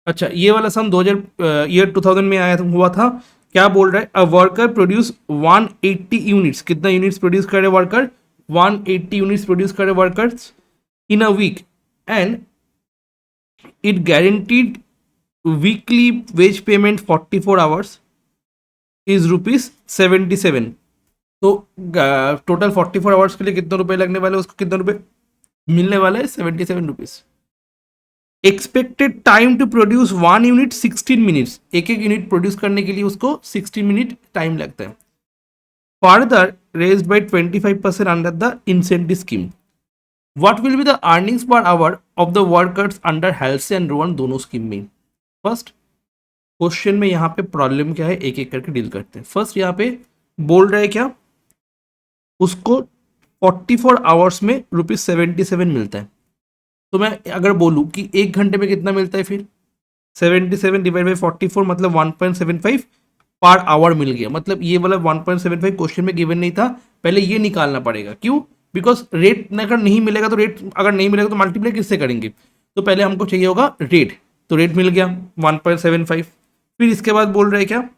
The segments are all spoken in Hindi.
अच्छा, ये वाला सम 2000 में आया हुआ था। क्या बोल रहा है? अ वर्कर प्रोड्यूस 180 यूनिट्स, कितना यूनिट्स प्रोड्यूस करे वर्कर? 180 यूनिट्स प्रोड्यूस करे workers in a week, and it guaranteed weekly wage payment 44 hours is ₹77। तो टोटल 44 आवर्स के लिए कितने रुपए लगने वाले, उसको कितने रुपए मिलने वाले हैं? ₹77। Expected time to produce 1 unit 16 minutes, एक एक यूनिट प्रोड्यूस करने के लिए उसको 16 मिनट टाइम लगता है। Further raised by 25% under the incentive scheme, what will be the earnings per hour of the workers under health and Rowan दोनों स्कीम में? फर्स्ट क्वेश्चन में यहाँ पे प्रॉब्लम क्या है, एक एक करके डील करते हैं। फर्स्ट यहाँ पे बोल रहे क्या, उसको 44 आवर्स में ₹77 मिलता है। तो मैं अगर बोलूँ कि एक घंटे में कितना मिलता है, फिर 77 डिवाइड बाई 44 मतलब 1.75 पर आवर मिल गया। मतलब ये वाला 1.75 क्वेश्चन में गिवन नहीं था, पहले ये निकालना पड़ेगा। क्यों? बिकॉज रेट अगर नहीं मिलेगा तो रेट अगर नहीं मिलेगा तो मल्टीप्लाई किससे करेंगे? तो पहले हमको चाहिए होगा रेट, तो रेट मिल गया 1.75। फिर इसके बाद बोल रहे क्या,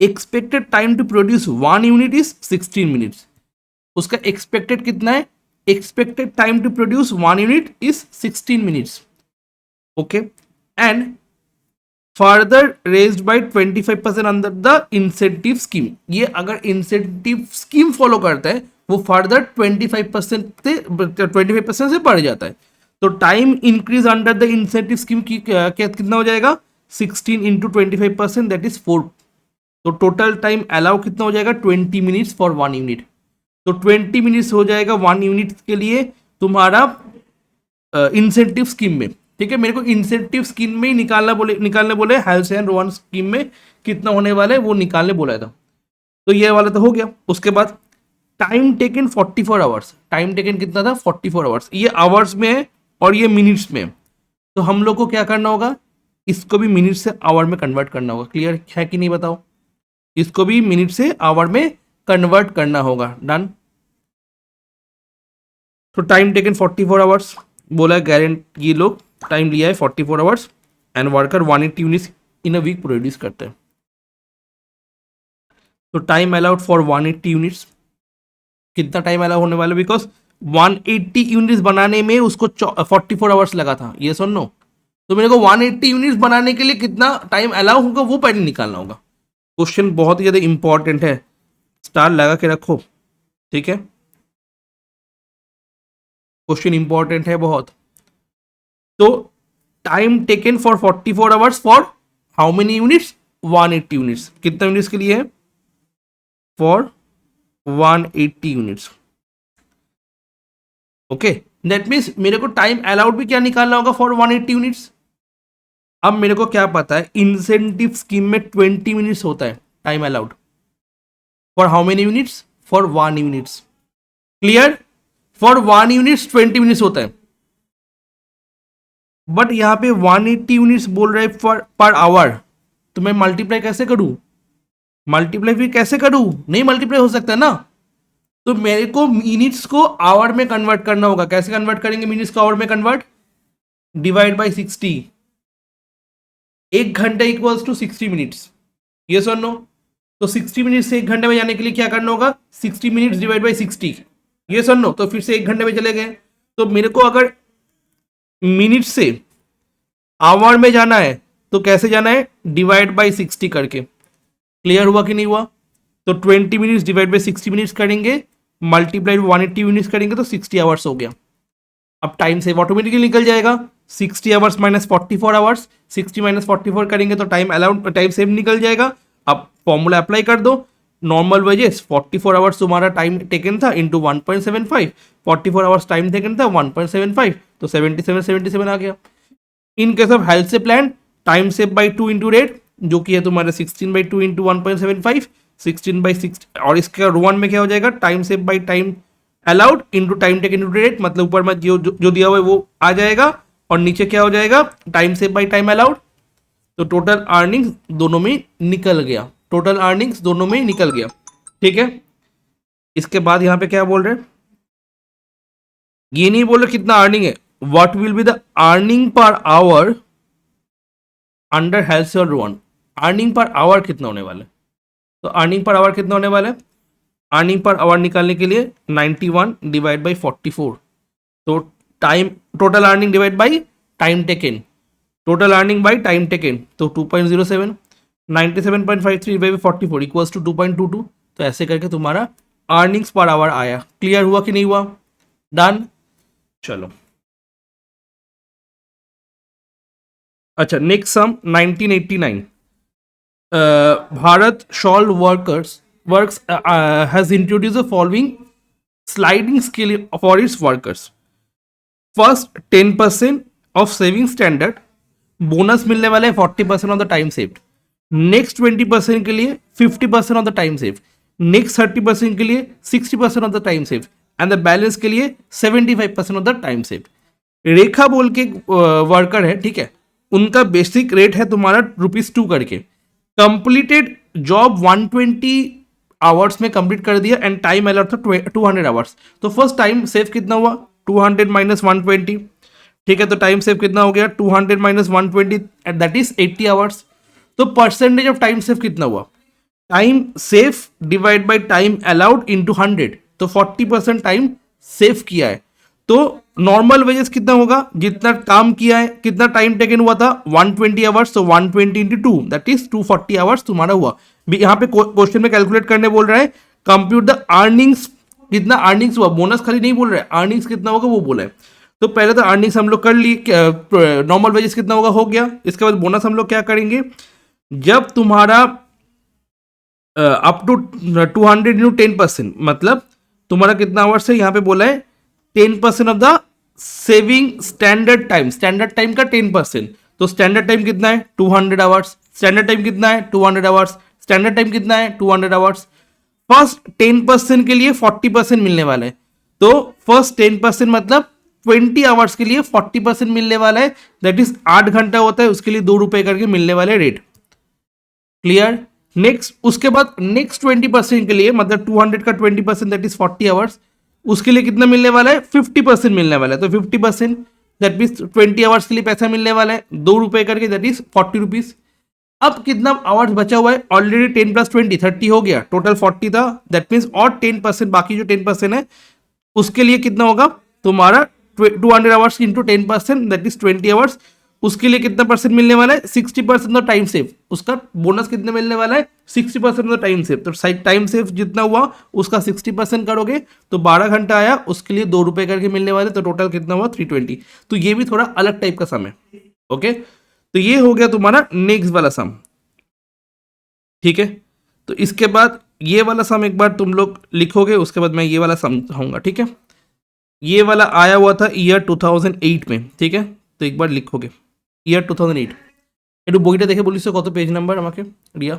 expected time to produce 1 unit is 16 minutes. उसका एक्सपेक्टेड कितना है? Expected time to produce 1 unit is 16 minutes. Okay, and further raised by 25% under the incentive scheme. ये अगर इंसेंटिव स्कीम फॉलो करता है वो फर्दर 25% से बढ़ जाता है। तो time increase under the incentive scheme की कितना हो जाएगा? 16 इंटू 25% दैट इज 4। तो टोटल टाइम अलाउ कितना हो जाएगा? 20 मिनट्स फॉर 1 यूनिट। तो 20 मिनट्स हो जाएगा 1 यूनिट के लिए तुम्हारा इंसेंटिव स्कीम में। ठीक है, मेरे को इंसेंटिव स्कीम में ही निकालने बोले हेल्थ एंड रोवन स्कीम में कितना होने वाला है वो निकालने बोला था। तो ये वाला तो हो गया। उसके बाद time taken 44 hours, time taken कितना था? 44 आवर्स। ये आवर्स में है और ये मिनट्स में है। तो हम लोग को क्या करना होगा, इसको भी मिनट से आवर में कन्वर्ट करना होगा। क्लियर है कि नहीं बताओ? इसको भी मिनट से आवर में कन्वर्ट करना होगा। डन। तो टाइम टेकन 44 आवर्स बोला, गारंटी ये लोग टाइम लिया है 44 hours, and worker 180 units in a week produce करते हैं। तो टाइम अलाउड फॉर 180 यूनिट्स, कितना टाइम अलाउ होने वाला? बिकॉज 180 यूनिट्स बनाने में उसको 44 आवर्स लगा था। ये सुन लो, तो मेरे को 180 यूनिट्स बनाने के लिए कितना टाइम अलाउ होगा वो पहले निकालना होगा। क्वेश्चन बहुत ही ज्यादा इंपॉर्टेंट है, स्टार लगा के रखो। ठीक है, क्वेश्चन इंपॉर्टेंट है बहुत। तो time taken for 44 hours for how many units? 180 units. कितना यूनिट्स के लिए है? For 180 units. Okay, that means मेरे को टाइम अलाउड भी क्या निकालना होगा? For 180 units. अब मेरे को क्या पता है, इंसेंटिव स्कीम में 20 मिनट्स होता है time allowed. For how many units? For 1 units. Clear? For 1 units 20 minutes होता है, बट यहां पे 180 यूनिट्स बोल रहे पर आवर। तो मैं मल्टीप्लाई कैसे करूं? मल्टीप्लाई फिर कैसे करूं? नहीं मल्टीप्लाई हो सकता ना। तो मेरे को मिनट्स को आवर में कन्वर्ट करना होगा। कैसे कन्वर्ट करेंगे मिनट्स को आवर में कन्वर्ट? Divide by 60। एक घंटे इक्वल्स टू 60 मिनट्स। ये सुन लो, तो 60 मिनट से एक घंटे में जाने के लिए क्या करना होगा? 60 मिनट्स डिवाइड बाई 60। ये सुन लो, तो फिर से एक घंटे में चले गए। तो मेरे को अगर मिनट से आवर में जाना है तो कैसे जाना है? डिवाइड बाई 60 करके। क्लियर हुआ कि नहीं हुआ? तो 20 मिनट्स डिवाइड बाई 60 मिनट्स करेंगे, मल्टीप्लाई 180 यूनिट्स करेंगे तो 60 आवर्स हो गया। अब टाइम सेव ऑटोमेटिकली निकल जाएगा। 60 आवर्स माइनस 44 आवर्स, 60 माइनस 44 करेंगे तो टाइम सेव निकल जाएगा। अब फॉर्मूला अप्लाई कर दो, नॉर्मल वेजेस 44 आवर्स तुम्हारा टाइम टेकन था इंटू 1.75, 44 आवर्स टाइम टेकन था 1.75, तो 77 आ गया। इन केस ऑफ हेल्थ से plan, time save by 2 into rate, जो कि है तुम्हारा 16/2 इंटू 1.75, 16/6। और इसके रोवन में क्या हो जाएगा? Time save by time allowed into time taken into rate, मतलब ऊपर में जो दिया हुआ है वो आ जाएगा, और नीचे क्या हो जाएगा? Time save by time allowed. तो टोटल अर्निंग्स दोनों में निकल गया, टोटल अर्निंग्स दोनों में निकल गया। ठीक है, इसके बाद यहां पे क्या बोल रहे हैं? ये नहीं बोल रहे कितना अर्निंग है, what will be the earning per hour under health और वन अर्निंग पर आवर कितना होने वाला है? तो अर्निंग पर आवर कितना होने वाला है? अर्निंग पर आवर निकालने के लिए 91 डिवाइड बाई 44, तो time total earning divide by time taken, total earning by time taken, तो 2.07, 97.53 डिवाइड बाई 44 इक्वल्स टू 2.22। तो ऐसे करके तुम्हारा अर्निंग्स पर आवर आया। क्लियर हुआ कि नहीं हुआ? डन। चलो अच्छा, next sum 1989, Bharat shawl works has introduced the following sliding scale for its workers. First 10% of saving standard, bonus मिलने वाला है 40% of the time saved. Next 20% के लिए 50% of the time save, next 30% के लिए 60% of the time save, and the balance के लिए 75% ऑफ द टाइम सेव। रेखा बोल के वर्कर है, ठीक है, उनका बेसिक रेट है तुम्हारा ₹2 करके। कंप्लीटेड जॉब 120 आवर्स में कंप्लीट कर दिया एंड टाइम अलॉट था 200 आवर्स। तो फर्स्ट टाइम सेव कितना हुआ? 200 माइनस 120, ठीक है, तो टाइम सेव कितना हो गया? 200 minus 120 and that is 80 hours. तो परसेंटेज ऑफ टाइम सेव कितना हुआ? Time save divide by time allowed into 100, तो 40% टाइम सेव किया है। तो नॉर्मल वेजेस कितना होगा? जितना काम किया है, कितना टाइम टेकन हुआ था? 120 आवर्स, तो 120 इंटू 2 दैट इज 240 आवर्स तुम्हारा हुआ। यहाँ पे क्वेश्चन में कैलकुलेट करने बोल रहा है, कंप्यूट द अर्निंग्स, कितना अर्निंग्स हुआ, बोनस खाली नहीं बोल रहा है, अर्निंग्स कितना होगा वो बोला है। तो पहले तो अर्निंग्स हम लोग कर ली, नॉर्मल वेजेस कितना होगा हो गया। इसके बाद बोनस हम लोग क्या करेंगे, जब तुम्हारा अप टू 200 इंटू 10%, मतलब तुम्हारा कितना आवर्स है, यहाँ पे बोला है 10% of the saving standard time, standard time का 10%। तो स्टैंडर्ड टाइम कितना है? 200 आवर्स। स्टैंडर्ड टाइम कितना है? 200 आवर्स। स्टैंडर्ड टाइम कितना है? 200 आवर्स। फर्स्ट 10% के लिए 40% मिलने वाला है, तो फर्स्ट 10% मतलब 20 आवर्स के लिए 40% मिलने वाला है, दैट इज 8 घंटा होता है, उसके लिए ₹2 करके मिलने वाले रेट। क्लियर? नेक्स्ट, उसके बाद नेक्स्ट 20% के लिए, मतलब 200 का 20% दैट इज 40 आवर्स, उसके लिए कितना मिलने वाला है? 50% मिलने वाला है। तो 50% दैट मीन्स 20 आवर्स के लिए पैसा मिलने वाला है ₹2 करके, दैट इज 40 रुपीज। अब कितना आवर्स बचा हुआ है? ऑलरेडी 10 प्लस 20 30 हो गया, टोटल 40 था, दैट मीन्स और 10% बाकी जो 10% है उसके लिए कितना होगा तुम्हारा? 200 hours into 10% that is 20 hours. उसके लिए कितना परसेंट मिलने वाला है? 60% ऑफ टाइम सेव। उसका बोनस कितना मिलने वाला है? 60% ऑफ टाइम सेव। तो टाइम सेव जितना हुआ उसका 60% करोगे तो 12 घंटा आया, उसके लिए ₹2 करके मिलने वाले, तो टोटल कितना हुआ? 320। तो ये भी थोड़ा अलग टाइप का सम है। ओके, तो ये हो गया तुम्हारा नेक्स्ट वाला सम, ठीक है। तो इसके बाद ये वाला सम एक बार तुम लोग लिखोगे, उसके बाद मैं ये वाला समझाऊंगा, ठीक है। ये वाला आया हुआ था ईयर 2008 में, ठीक है, तो एक बार लिखोगे ईयर 2008। একটু বইটা দেখে বলিস তো কত পেজ নাম্বার আমাকে রিয়া?